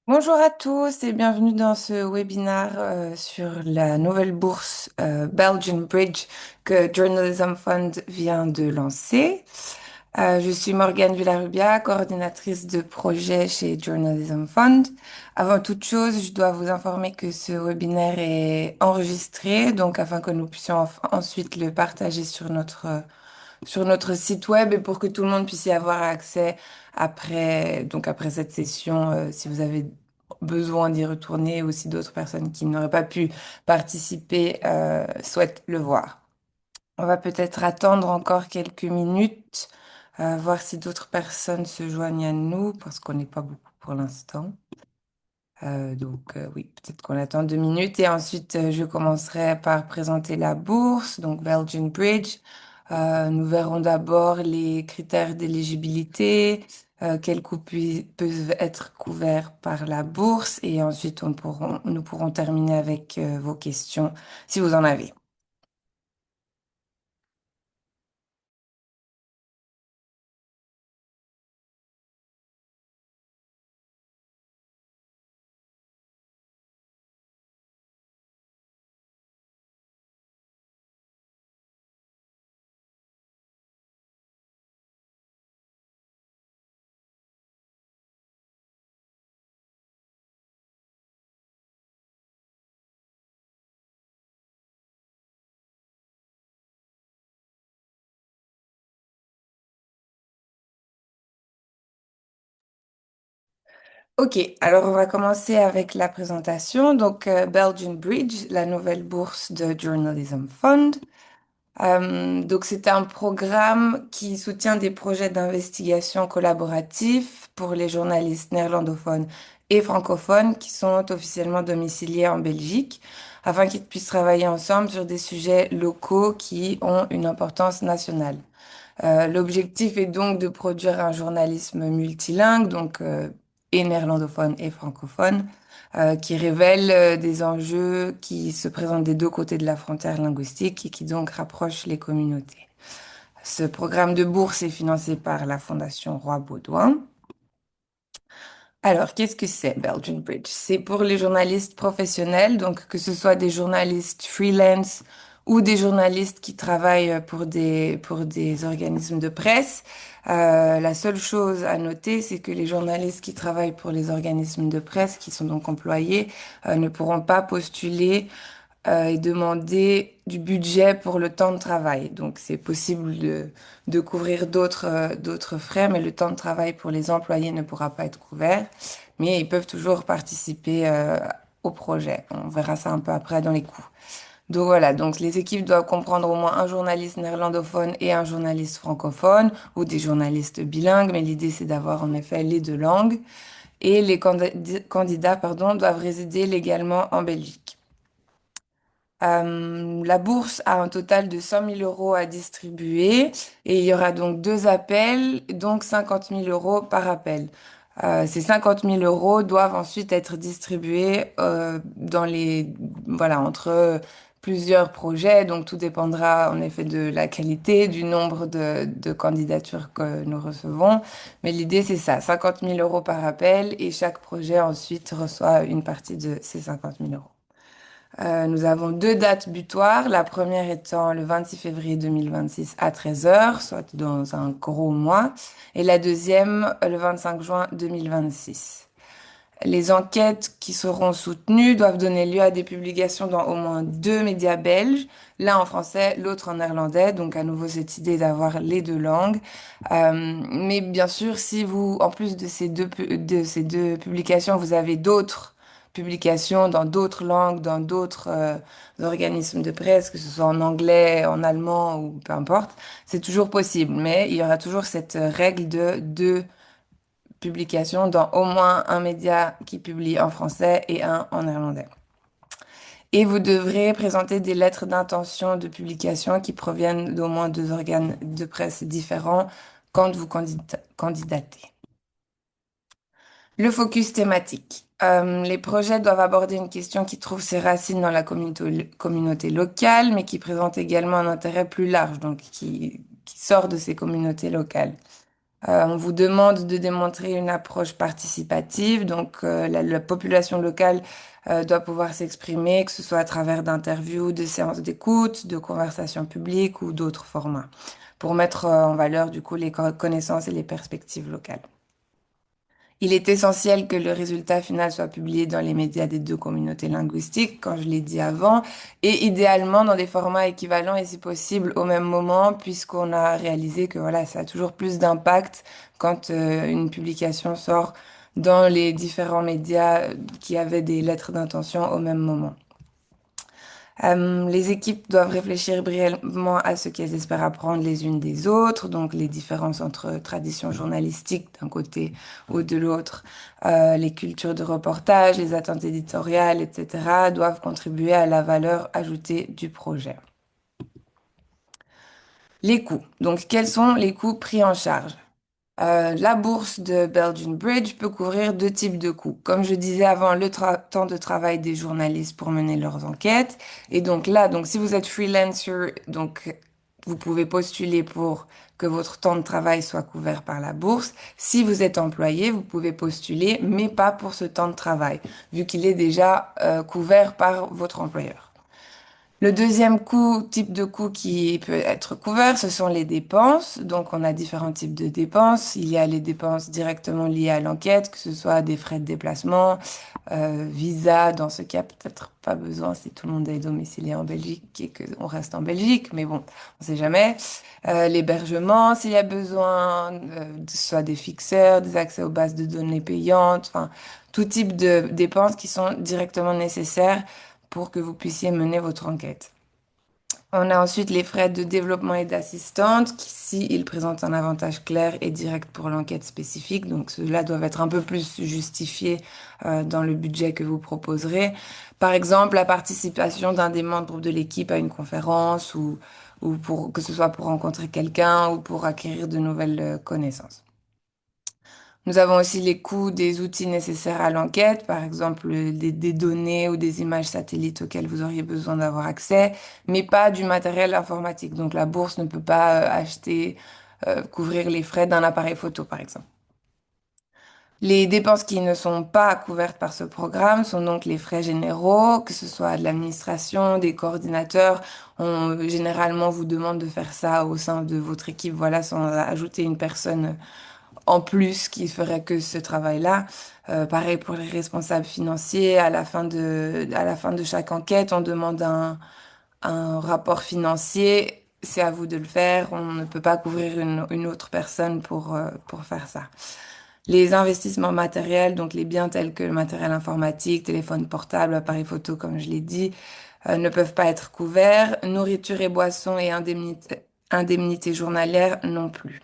Bonjour à tous et bienvenue dans ce webinaire sur la nouvelle bourse Belgian Bridge que Journalism Fund vient de lancer. Je suis Morgane Villarubia, coordinatrice de projet chez Journalism Fund. Avant toute chose, je dois vous informer que ce webinaire est enregistré, donc afin que nous puissions ensuite le partager sur notre site web et pour que tout le monde puisse y avoir accès après cette session, si vous avez besoin d'y retourner ou si d'autres personnes qui n'auraient pas pu participer souhaitent le voir. On va peut-être attendre encore quelques minutes, voir si d'autres personnes se joignent à nous parce qu'on n'est pas beaucoup pour l'instant. Oui, peut-être qu'on attend 2 minutes et ensuite je commencerai par présenter la bourse, donc Belgian Bridge. Nous verrons d'abord les critères d'éligibilité, quels coûts peuvent être couverts par la bourse et ensuite nous pourrons terminer avec vos questions si vous en avez. Ok, alors on va commencer avec la présentation. Belgian Bridge, la nouvelle bourse de Journalism Fund. Donc, c'est un programme qui soutient des projets d'investigation collaboratifs pour les journalistes néerlandophones et francophones qui sont officiellement domiciliés en Belgique, afin qu'ils puissent travailler ensemble sur des sujets locaux qui ont une importance nationale. L'objectif est donc de produire un journalisme multilingue, et néerlandophone et francophone, qui révèle des enjeux qui se présentent des deux côtés de la frontière linguistique et qui donc rapprochent les communautés. Ce programme de bourse est financé par la Fondation Roi Baudouin. Alors, qu'est-ce que c'est Belgian Bridge? C'est pour les journalistes professionnels, donc que ce soit des journalistes freelance ou des journalistes qui travaillent pour des organismes de presse. La seule chose à noter, c'est que les journalistes qui travaillent pour les organismes de presse, qui sont donc employés, ne pourront pas postuler et demander du budget pour le temps de travail. Donc, c'est possible de couvrir d'autres frais, mais le temps de travail pour les employés ne pourra pas être couvert. Mais ils peuvent toujours participer au projet. On verra ça un peu après dans les coûts. Donc voilà, donc les équipes doivent comprendre au moins un journaliste néerlandophone et un journaliste francophone ou des journalistes bilingues, mais l'idée c'est d'avoir en effet les deux langues. Et les candidats, pardon, doivent résider légalement en Belgique. La bourse a un total de 100 000 euros à distribuer et il y aura donc deux appels, donc 50 000 euros par appel. Ces 50 000 euros doivent ensuite être distribués voilà, entre plusieurs projets. Donc tout dépendra en effet de la qualité, du nombre de candidatures que nous recevons. Mais l'idée c'est ça, 50 000 euros par appel et chaque projet ensuite reçoit une partie de ces 50 000 euros. Nous avons deux dates butoirs, la première étant le 26 février 2026 à 13 heures, soit dans un gros mois, et la deuxième le 25 juin 2026. Les enquêtes qui seront soutenues doivent donner lieu à des publications dans au moins deux médias belges, l'un en français, l'autre en néerlandais, donc à nouveau cette idée d'avoir les deux langues. Mais bien sûr, si vous, en plus de de ces deux publications, vous avez d'autres publications dans d'autres langues, dans d'autres organismes de presse, que ce soit en anglais, en allemand ou peu importe, c'est toujours possible. Mais il y aura toujours cette règle de deux publications dans au moins un média qui publie en français et un en néerlandais. Et vous devrez présenter des lettres d'intention de publication qui proviennent d'au moins deux organes de presse différents quand vous candidatez. Le focus thématique. Les projets doivent aborder une question qui trouve ses racines dans la communauté locale, mais qui présente également un intérêt plus large, qui sort de ces communautés locales. On vous demande de démontrer une approche participative, donc la population locale doit pouvoir s'exprimer, que ce soit à travers d'interviews, de séances d'écoute, de conversations publiques ou d'autres formats, pour mettre en valeur du coup les connaissances et les perspectives locales. Il est essentiel que le résultat final soit publié dans les médias des deux communautés linguistiques, quand je l'ai dit avant, et idéalement dans des formats équivalents et si possible au même moment, puisqu'on a réalisé que voilà, ça a toujours plus d'impact quand une publication sort dans les différents médias qui avaient des lettres d'intention au même moment. Les équipes doivent réfléchir brièvement à ce qu'elles espèrent apprendre les unes des autres, donc les différences entre traditions journalistiques d'un côté ou de l'autre, les cultures de reportage, les attentes éditoriales, etc., doivent contribuer à la valeur ajoutée du projet. Les coûts. Donc, quels sont les coûts pris en charge? La bourse de Belgian Bridge peut couvrir deux types de coûts. Comme je disais avant, le temps de travail des journalistes pour mener leurs enquêtes. Et donc là, donc si vous êtes freelancer, donc vous pouvez postuler pour que votre temps de travail soit couvert par la bourse. Si vous êtes employé, vous pouvez postuler, mais pas pour ce temps de travail, vu qu'il est déjà couvert par votre employeur. Le deuxième type de coût qui peut être couvert, ce sont les dépenses. Donc, on a différents types de dépenses. Il y a les dépenses directement liées à l'enquête, que ce soit des frais de déplacement, visa. Dans ce cas, peut-être pas besoin si tout le monde est domicilié en Belgique et qu'on reste en Belgique, mais bon, on sait jamais. L'hébergement, s'il y a besoin, soit des fixeurs, des accès aux bases de données payantes, enfin, tout type de dépenses qui sont directement nécessaires pour que vous puissiez mener votre enquête. On a ensuite les frais de développement et d'assistante, qui, si ils présentent un avantage clair et direct pour l'enquête spécifique, donc ceux-là doivent être un peu plus justifiés dans le budget que vous proposerez. Par exemple, la participation d'un des membres de l'équipe à une conférence ou pour que ce soit pour rencontrer quelqu'un ou pour acquérir de nouvelles connaissances. Nous avons aussi les coûts des outils nécessaires à l'enquête, par exemple des données ou des images satellites auxquelles vous auriez besoin d'avoir accès, mais pas du matériel informatique. Donc la bourse ne peut pas couvrir les frais d'un appareil photo, par exemple. Les dépenses qui ne sont pas couvertes par ce programme sont donc les frais généraux, que ce soit de l'administration, des coordinateurs. On généralement vous demande de faire ça au sein de votre équipe, voilà, sans ajouter une personne en plus qui ferait que ce travail-là. Pareil pour les responsables financiers, à la fin de chaque enquête, on demande un rapport financier. C'est à vous de le faire. On ne peut pas couvrir une autre personne pour faire ça. Les investissements matériels, donc les biens tels que le matériel informatique, téléphone portable, appareil photo, comme je l'ai dit, ne peuvent pas être couverts. Nourriture et boissons et indemnités journalières non plus.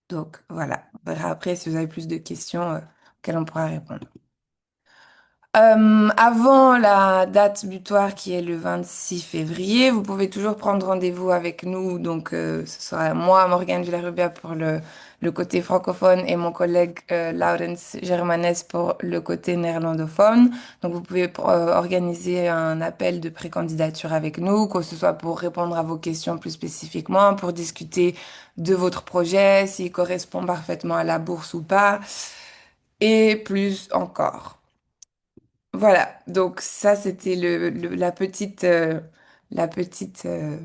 Donc voilà. On verra après si vous avez plus de questions auxquelles on pourra répondre. Avant la date butoir qui est le 26 février, vous pouvez toujours prendre rendez-vous avec nous. Donc ce sera moi, Morgane Villarubia pour le côté francophone et mon collègue Laurens Germanes pour le côté néerlandophone. Donc vous pouvez organiser un appel de précandidature avec nous, que ce soit pour répondre à vos questions plus spécifiquement, pour discuter de votre projet, s'il correspond parfaitement à la bourse ou pas, et plus encore. Voilà, donc ça c'était la petite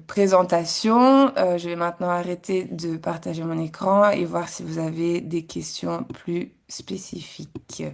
présentation. Je vais maintenant arrêter de partager mon écran et voir si vous avez des questions plus spécifiques.